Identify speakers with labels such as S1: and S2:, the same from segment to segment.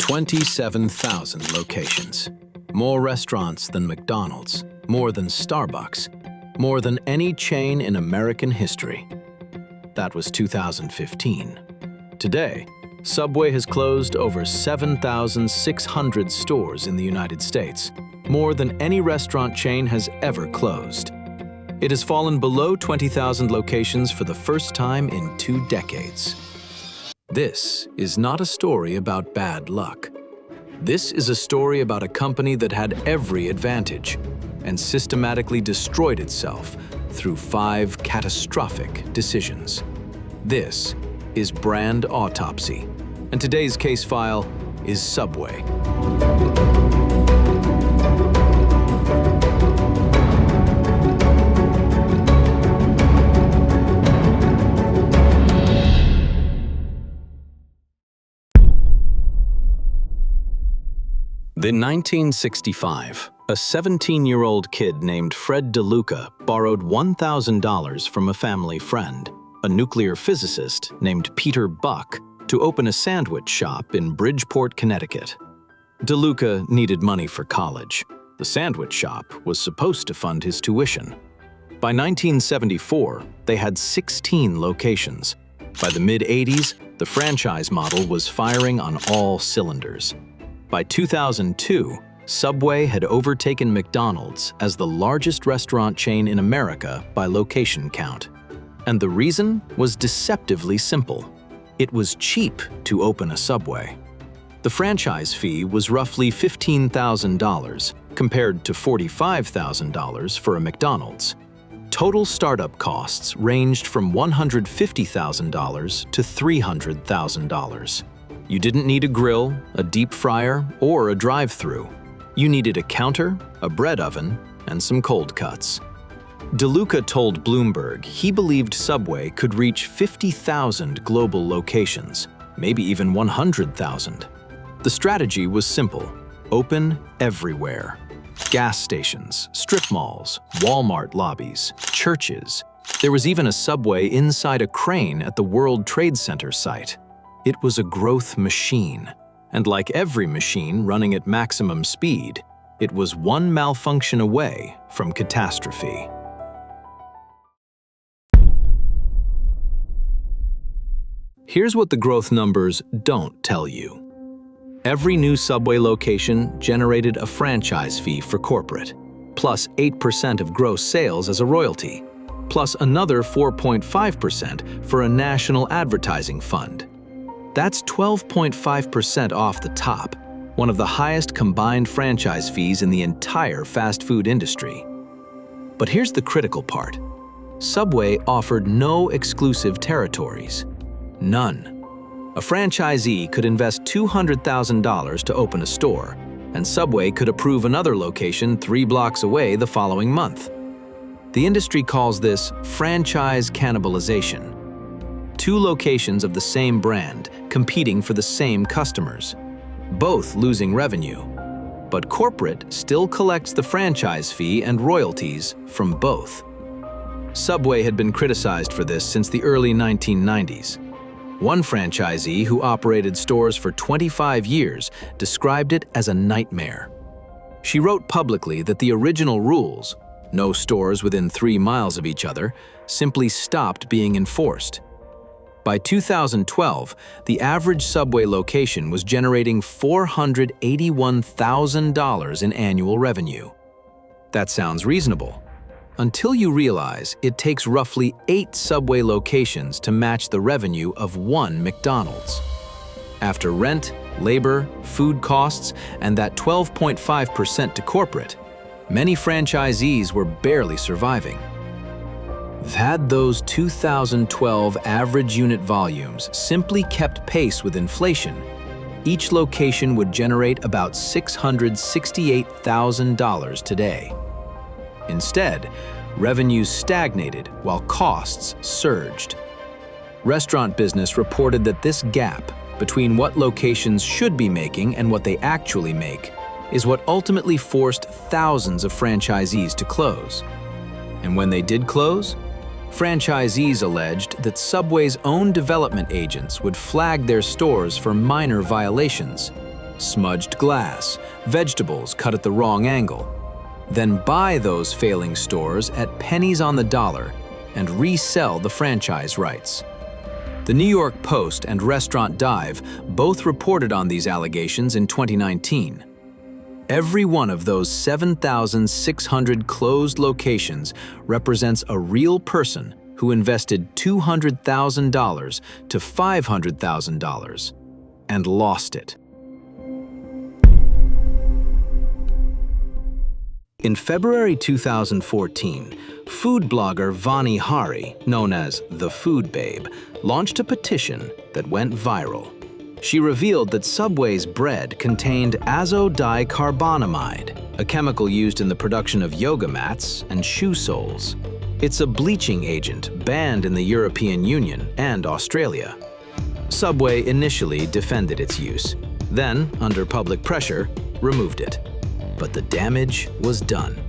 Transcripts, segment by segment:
S1: 27,000 locations. More restaurants than McDonald's, more than Starbucks, more than any chain in American history. That was 2015. Today, Subway has closed over 7,600 stores in the United States, more than any restaurant chain has ever closed. It has fallen below 20,000 locations for the first time in 2 decades. This is not a story about bad luck. This is a story about a company that had every advantage and systematically destroyed itself through 5 catastrophic decisions. This is Brand Autopsy, and today's case file is Subway. In 1965, a 17-year-old kid named Fred DeLuca borrowed $1,000 from a family friend, a nuclear physicist named Peter Buck, to open a sandwich shop in Bridgeport, Connecticut. DeLuca needed money for college. The sandwich shop was supposed to fund his tuition. By 1974, they had 16 locations. By the mid-'80s, the franchise model was firing on all cylinders. By 2002, Subway had overtaken McDonald's as the largest restaurant chain in America by location count. And the reason was deceptively simple. It was cheap to open a Subway. The franchise fee was roughly $15,000 compared to $45,000 for a McDonald's. Total startup costs ranged from $150,000 to $300,000. You didn't need a grill, a deep fryer, or a drive-thru. You needed a counter, a bread oven, and some cold cuts. DeLuca told Bloomberg he believed Subway could reach 50,000 global locations, maybe even 100,000. The strategy was simple: open everywhere. Gas stations, strip malls, Walmart lobbies, churches. There was even a Subway inside a crane at the World Trade Center site. It was a growth machine, and like every machine running at maximum speed, it was one malfunction away from catastrophe. Here's what the growth numbers don't tell you. Every new Subway location generated a franchise fee for corporate, plus 8% of gross sales as a royalty, plus another 4.5% for a national advertising fund. That's 12.5% off the top, one of the highest combined franchise fees in the entire fast food industry. But here's the critical part. Subway offered no exclusive territories. None. A franchisee could invest $200,000 to open a store, and Subway could approve another location 3 blocks away the following month. The industry calls this franchise cannibalization. 2 locations of the same brand competing for the same customers, both losing revenue. But corporate still collects the franchise fee and royalties from both. Subway had been criticized for this since the early 1990s. One franchisee who operated stores for 25 years described it as a nightmare. She wrote publicly that the original rules, no stores within 3 miles of each other, simply stopped being enforced. By 2012, the average Subway location was generating $481,000 in annual revenue. That sounds reasonable, until you realize it takes roughly 8 Subway locations to match the revenue of 1 McDonald's. After rent, labor, food costs, and that 12.5% to corporate, many franchisees were barely surviving. Had those 2012 average unit volumes simply kept pace with inflation, each location would generate about $668,000 today. Instead, revenues stagnated while costs surged. Restaurant business reported that this gap between what locations should be making and what they actually make is what ultimately forced thousands of franchisees to close. And when they did close, franchisees alleged that Subway's own development agents would flag their stores for minor violations, smudged glass, vegetables cut at the wrong angle. Then buy those failing stores at pennies on the dollar and resell the franchise rights. The New York Post and Restaurant Dive both reported on these allegations in 2019. Every one of those 7,600 closed locations represents a real person who invested $200,000 to $500,000 and lost it. In February 2014, food blogger Vani Hari, known as the Food Babe, launched a petition that went viral. She revealed that Subway's bread contained azodicarbonamide, a chemical used in the production of yoga mats and shoe soles. It's a bleaching agent banned in the European Union and Australia. Subway initially defended its use, then, under public pressure, removed it. But the damage was done.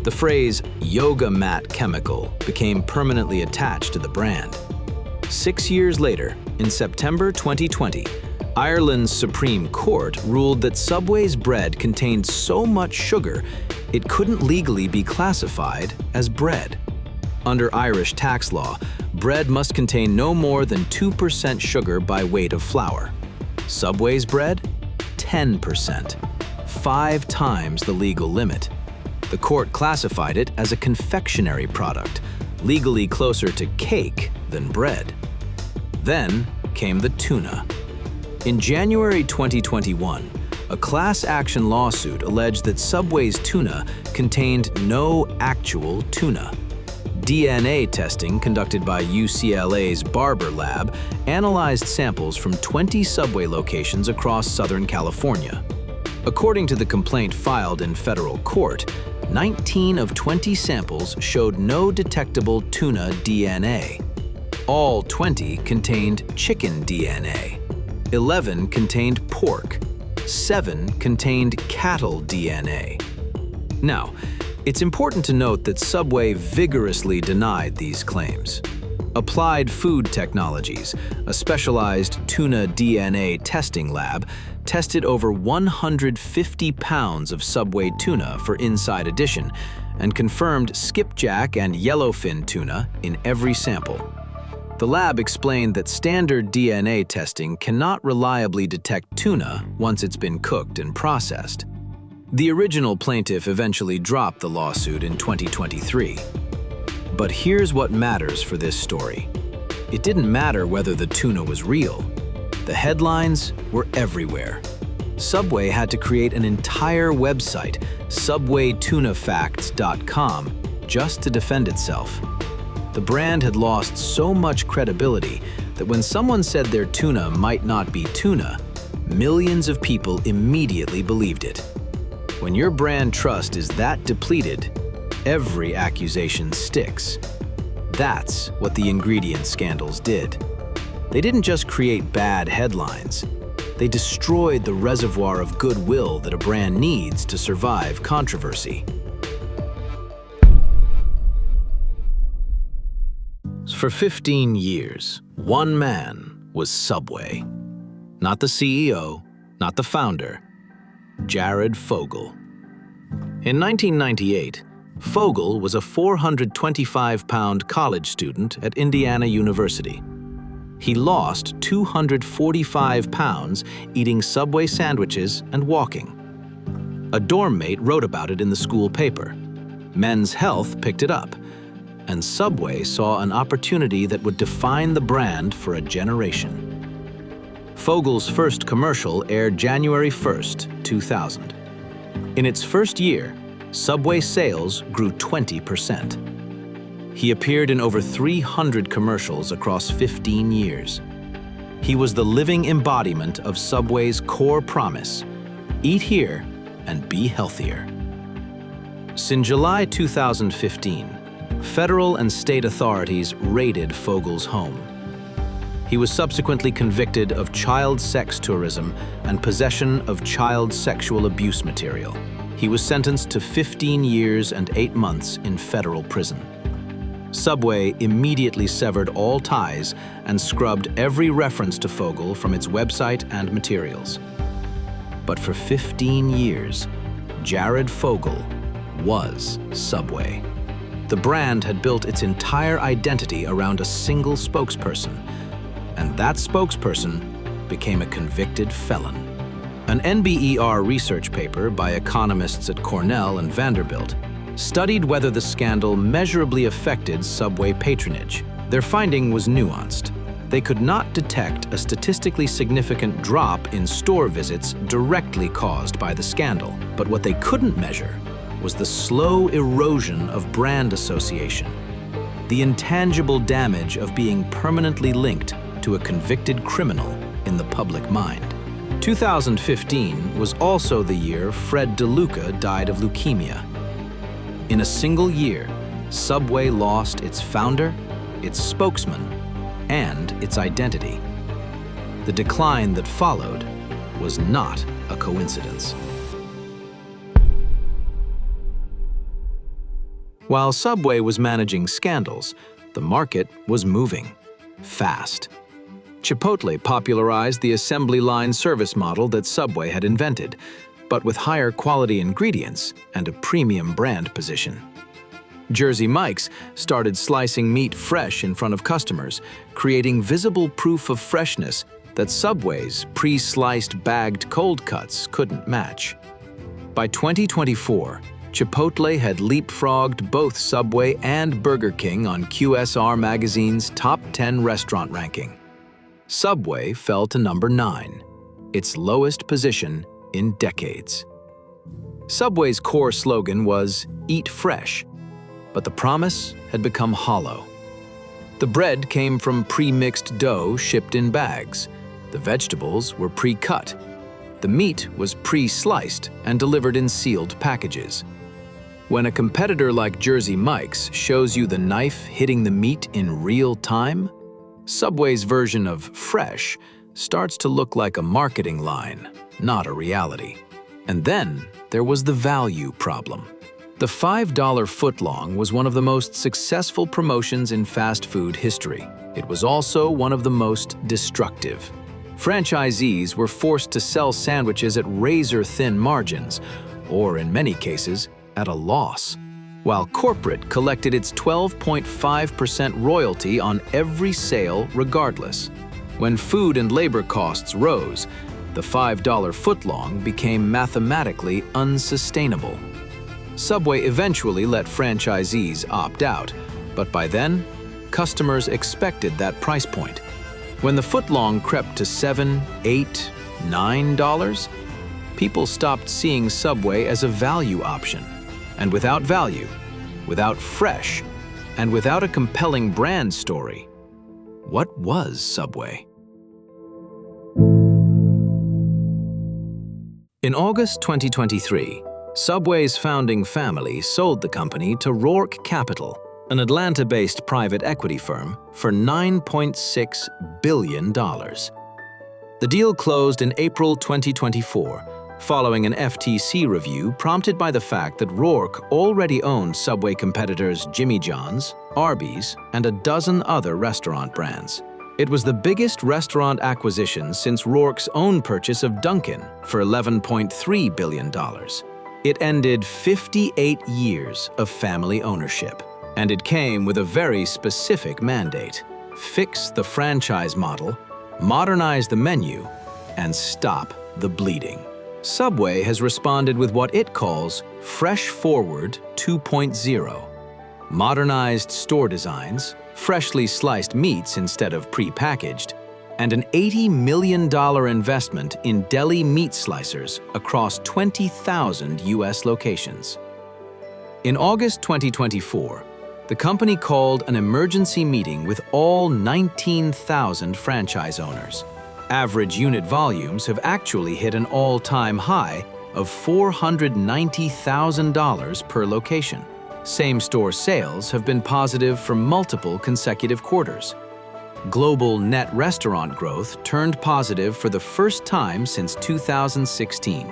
S1: The phrase yoga mat chemical became permanently attached to the brand. 6 years later, in September 2020, Ireland's Supreme Court ruled that Subway's bread contained so much sugar it couldn't legally be classified as bread. Under Irish tax law, bread must contain no more than 2% sugar by weight of flour. Subway's bread? 10%. 5 times the legal limit. The court classified it as a confectionery product, legally closer to cake than bread. Then came the tuna. In January 2021, a class action lawsuit alleged that Subway's tuna contained no actual tuna. DNA testing conducted by UCLA's Barber Lab analyzed samples from 20 Subway locations across Southern California. According to the complaint filed in federal court, 19 of 20 samples showed no detectable tuna DNA. All 20 contained chicken DNA. 11 contained pork. 7 contained cattle DNA. Now, it's important to note that Subway vigorously denied these claims. Applied Food Technologies, a specialized tuna DNA testing lab, tested over 150 pounds of Subway tuna for Inside Edition and confirmed skipjack and yellowfin tuna in every sample. The lab explained that standard DNA testing cannot reliably detect tuna once it's been cooked and processed. The original plaintiff eventually dropped the lawsuit in 2023. But here's what matters for this story. It didn't matter whether the tuna was real. The headlines were everywhere. Subway had to create an entire website, subwaytunafacts.com, just to defend itself. The brand had lost so much credibility that when someone said their tuna might not be tuna, millions of people immediately believed it. When your brand trust is that depleted, every accusation sticks. That's what the ingredient scandals did. They didn't just create bad headlines. They destroyed the reservoir of goodwill that a brand needs to survive controversy. For 15 years, one man was Subway. Not the CEO, not the founder, Jared Fogle. In 1998, Fogle was a 425-pound college student at Indiana University. He lost 245 pounds eating Subway sandwiches and walking. A dorm mate wrote about it in the school paper. Men's Health picked it up, and Subway saw an opportunity that would define the brand for a generation. Fogle's first commercial aired January 1st, 2000. In its first year, Subway sales grew 20%. He appeared in over 300 commercials across 15 years. He was the living embodiment of Subway's core promise: eat here and be healthier. In July 2015, federal and state authorities raided Fogle's home. He was subsequently convicted of child sex tourism and possession of child sexual abuse material. He was sentenced to 15 years and 8 months in federal prison. Subway immediately severed all ties and scrubbed every reference to Fogle from its website and materials. But for 15 years, Jared Fogle was Subway. The brand had built its entire identity around a single spokesperson, and that spokesperson became a convicted felon. An NBER research paper by economists at Cornell and Vanderbilt studied whether the scandal measurably affected Subway patronage. Their finding was nuanced. They could not detect a statistically significant drop in store visits directly caused by the scandal, but what they couldn't measure was the slow erosion of brand association, the intangible damage of being permanently linked to a convicted criminal in the public mind. 2015 was also the year Fred DeLuca died of leukemia. In a single year, Subway lost its founder, its spokesman, and its identity. The decline that followed was not a coincidence. While Subway was managing scandals, the market was moving fast. Chipotle popularized the assembly line service model that Subway had invented, but with higher quality ingredients and a premium brand position. Jersey Mike's started slicing meat fresh in front of customers, creating visible proof of freshness that Subway's pre-sliced bagged cold cuts couldn't match. By 2024, Chipotle had leapfrogged both Subway and Burger King on QSR Magazine's top 10 restaurant ranking. Subway fell to number 9, its lowest position in decades. Subway's core slogan was "Eat Fresh," but the promise had become hollow. The bread came from pre-mixed dough shipped in bags. The vegetables were pre-cut. The meat was pre-sliced and delivered in sealed packages. When a competitor like Jersey Mike's shows you the knife hitting the meat in real time, Subway's version of fresh starts to look like a marketing line, not a reality. And then there was the value problem. The $5 footlong was one of the most successful promotions in fast food history. It was also one of the most destructive. Franchisees were forced to sell sandwiches at razor-thin margins, or in many cases, at a loss, while corporate collected its 12.5% royalty on every sale regardless. When food and labor costs rose, the $5 footlong became mathematically unsustainable. Subway eventually let franchisees opt out, but by then, customers expected that price point. When the footlong crept to $7, $8, $9, people stopped seeing Subway as a value option. And without value, without fresh, and without a compelling brand story, what was Subway? In August 2023, Subway's founding family sold the company to Roark Capital, an Atlanta-based private equity firm, for $9.6 billion. The deal closed in April 2024, following an FTC review prompted by the fact that Roark already owned Subway competitors Jimmy John's, Arby's, and a dozen other restaurant brands. It was the biggest restaurant acquisition since Roark's own purchase of Dunkin' for $11.3 billion. It ended 58 years of family ownership, and it came with a very specific mandate: fix the franchise model, modernize the menu, and stop the bleeding. Subway has responded with what it calls Fresh Forward 2.0. Modernized store designs, freshly sliced meats instead of pre-packaged, and an $80 million investment in deli meat slicers across 20,000 U.S. locations. In August 2024, the company called an emergency meeting with all 19,000 franchise owners. Average unit volumes have actually hit an all-time high of $490,000 per location. Same-store sales have been positive for multiple consecutive quarters. Global net restaurant growth turned positive for the first time since 2016.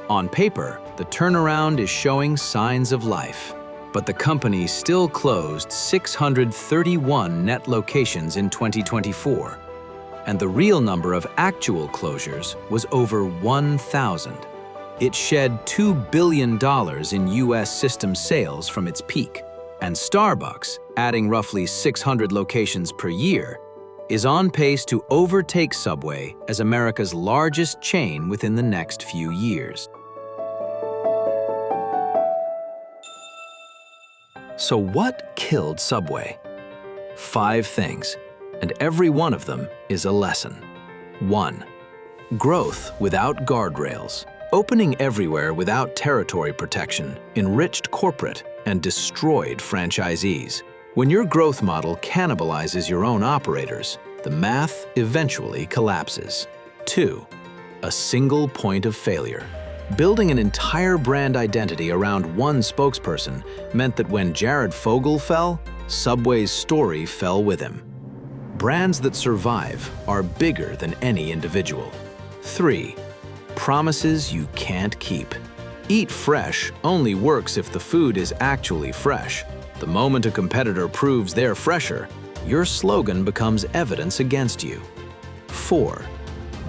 S1: On paper, the turnaround is showing signs of life, but the company still closed 631 net locations in 2024. and the real number of actual closures was over 1,000. It shed $2 billion in U.S. system sales from its peak, and Starbucks, adding roughly 600 locations per year, is on pace to overtake Subway as America's largest chain within the next few years. So what killed Subway? 5 things, and every one of them is a lesson. 1. Growth without guardrails. Opening everywhere without territory protection enriched corporate and destroyed franchisees. When your growth model cannibalizes your own operators, the math eventually collapses. 2. A single point of failure. Building an entire brand identity around one spokesperson meant that when Jared Fogle fell, Subway's story fell with him. Brands that survive are bigger than any individual. 3. Promises you can't keep. Eat fresh only works if the food is actually fresh. The moment a competitor proves they're fresher, your slogan becomes evidence against you. 4.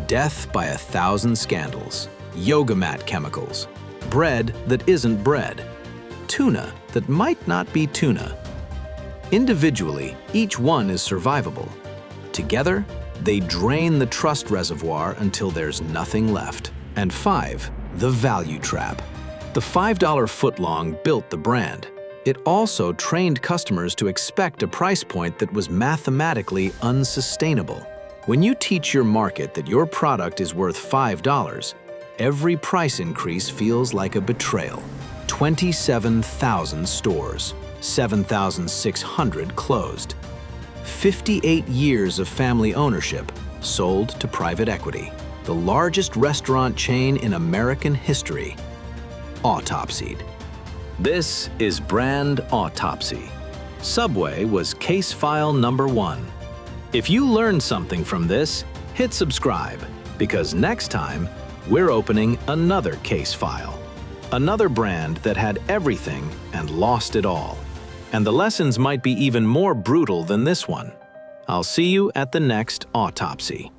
S1: Death by 1,000 scandals. Yoga mat chemicals. Bread that isn't bread. Tuna that might not be tuna. Individually, each one is survivable. Together, they drain the trust reservoir until there's nothing left. And 5. The value trap. The $5 footlong built the brand. It also trained customers to expect a price point that was mathematically unsustainable. When you teach your market that your product is worth $5, every price increase feels like a betrayal. 27,000 stores, 7,600 closed. 58 years of family ownership sold to private equity. The largest restaurant chain in American history, Autopsied. This is Brand Autopsy. Subway was case file number 1. If you learned something from this, hit subscribe, because next time, we're opening another case file. Another brand that had everything and lost it all. And the lessons might be even more brutal than this one. I'll see you at the next Autopsy.